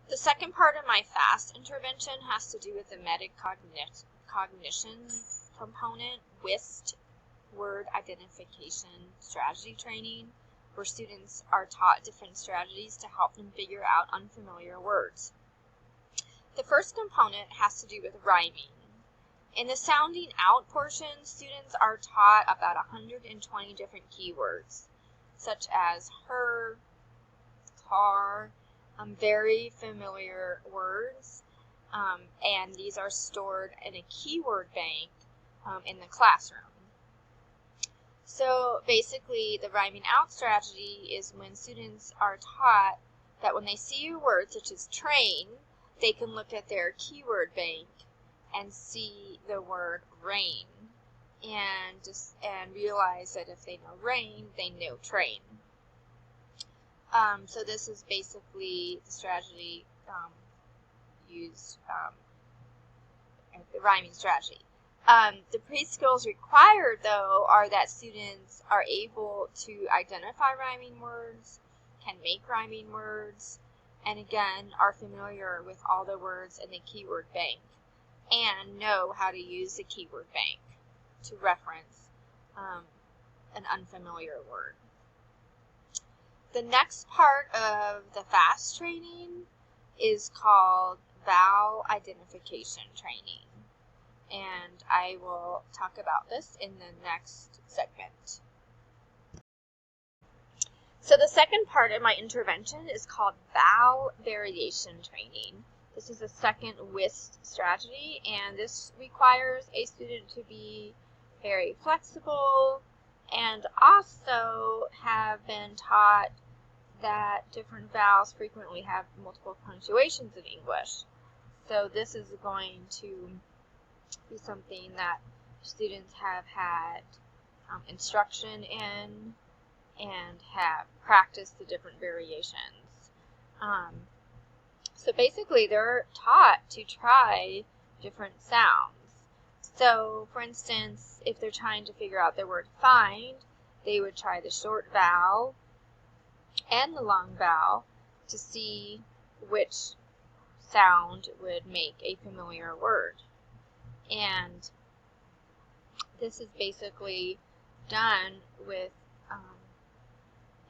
The second part of my FAST intervention has to do with the metacognition component, WIST, word identification strategy training, where students are taught different strategies to help them figure out unfamiliar words. The first component has to do with rhyming. In the sounding out portion, students are taught about 120 different keywords, such as her, car, very familiar words, and these are stored in a keyword bank in the classroom. So basically, the rhyming out strategy is when students are taught that when they see a word such as train, they can look at their keyword bank and see the word rain, and realize that if they know rain, they know train. So this is basically the strategy used the rhyming strategy. The pre-skills required, though, are that students are able to identify rhyming words, can make rhyming words, and again, are familiar with all the words in the keyword bank, and know how to use the keyword bank to reference an unfamiliar word. The next part of the FAST training is called vowel identification training, and I will talk about this in the next segment. So the second part of my intervention is called vowel variation training. This is a second WIST strategy, and this requires a student to be very flexible and also have been taught that different vowels frequently have multiple punctuations in English. So this is going to be something that students have had instruction in and have practiced the different variations. So basically they're taught to try different sounds. So for instance, if they're trying to figure out the word find, they would try the short vowel and the long vowel to see which sound would make a familiar word. And this is basically done with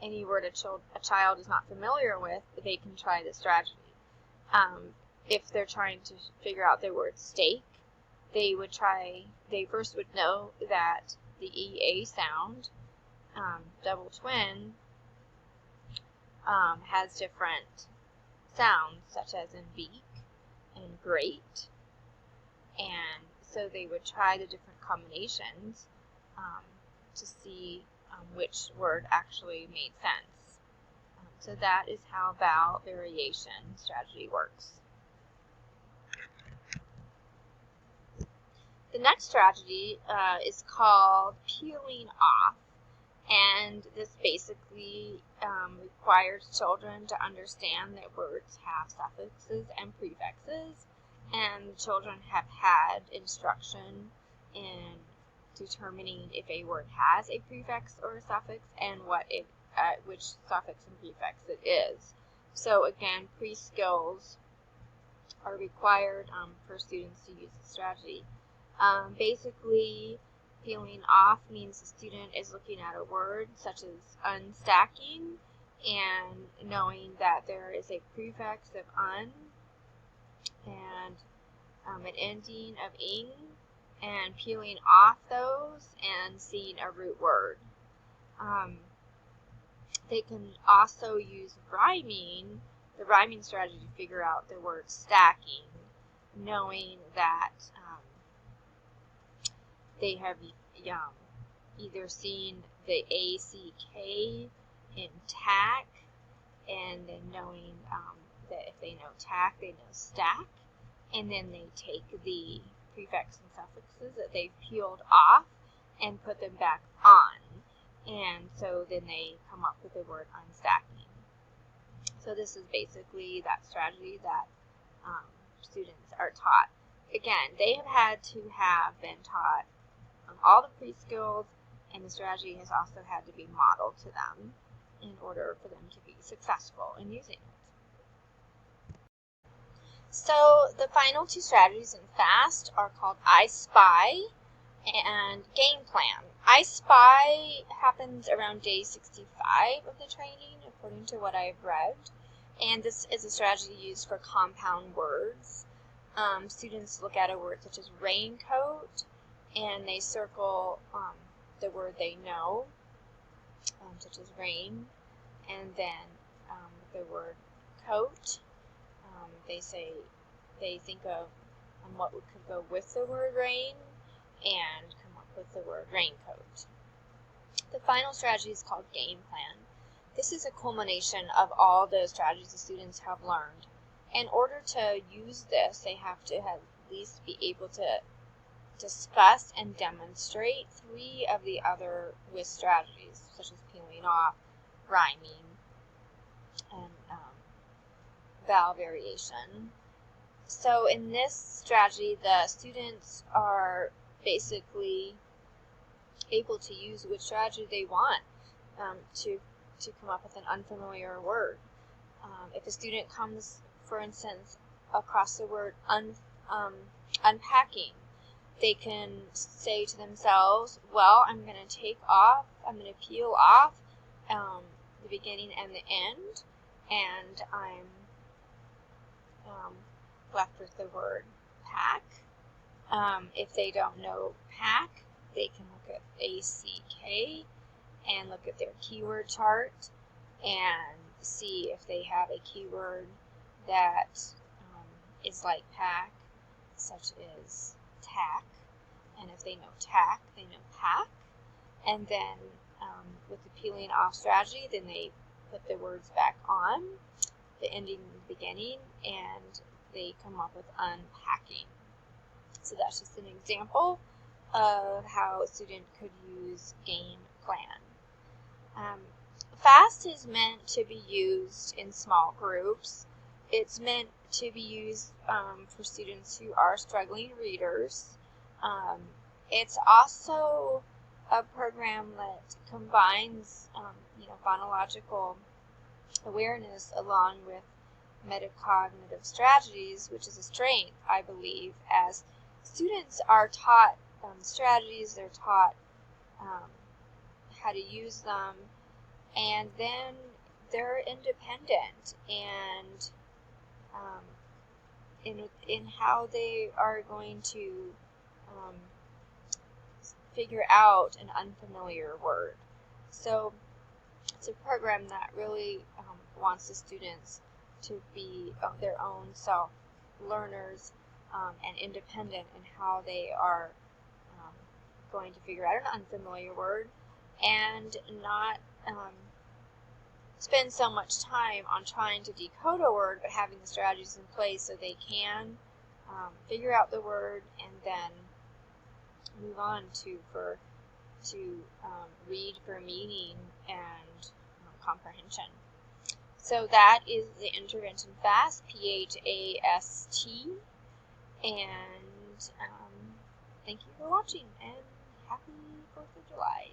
any word a child is not familiar with. They can try this strategy. If they're trying to figure out the word steak, they first would know that the EA sound, double twin, has different sounds, such as in beak and great, and so they would try the different combinations to see which word actually made sense. So that is how vowel variation strategy works. The next strategy is called peeling off, and this basically requires children to understand that words have suffixes and prefixes, and children have had instruction in determining if a word has a prefix or a suffix and which suffix and prefix it is. So again, pre-skills are required for students to use the strategy. Basically, peeling off means the student is looking at a word such as unstacking and knowing that there is a prefix of un and an ending of ing, and peeling off those and seeing a root word. They can also use the rhyming strategy to figure out the word stacking, knowing that they have either seen the ACK in tack, and then knowing that if they know tack, they know stack, and then they take the prefix and suffixes that they've peeled off and put them back on, and so then they come up with the word unstacking. So this is basically that strategy that students are taught. Again, they have had to have been taught all the pre-skills, and the strategy has also had to be modeled to them in order for them to be successful in using it. So the final two strategies in FAST are called I Spy and Game Plan. I Spy happens around day 65 of the training, according to what I've read. And this is a strategy used for compound words. Students look at a word such as raincoat, and they circle the word they know, such as rain, and then the word coat. They think of what could go with the word rain and come up with the word raincoat. The final strategy is called Game Plan. This is a culmination of all the strategies the students have learned. In order to use this, they have to at least be able to discuss and demonstrate 3 of the other WIS strategies, such as peeling off, rhyming, and vowel variation. So in this strategy, the students are basically able to use which strategy they want to come up with an unfamiliar word. If a student comes, for instance, across the word unpacking, they can say to themselves, well, I'm going to peel off the beginning and the end, and I'm left with the word pack. If they don't know pack, they can look at ACK and look at their keyword chart and see if they have a keyword that is like pack, such as tack. And if they know tack, they know pack. And then with the peeling off strategy, then they put the words back on, the ending and the beginning, and they come up with unpacking. So that's just an example of how a student could use Game Plan. FAST is meant to be used in small groups. It's meant to be used for students who are struggling readers. It's also a program that combines phonological awareness along with metacognitive strategies, which is a strength, I believe, as students are taught strategies, they're taught how to use them, and then they're independent and in how they are going to figure out an unfamiliar word. So it's a program that really wants the students to be their own self-learners and independent in how they are going to figure out an unfamiliar word and not spend so much time on trying to decode a word, but having the strategies in place so they can figure out the word and then move on to read for meaning and comprehension. So that is the intervention FAST, PHAST, and thank you for watching, and happy 4th of July.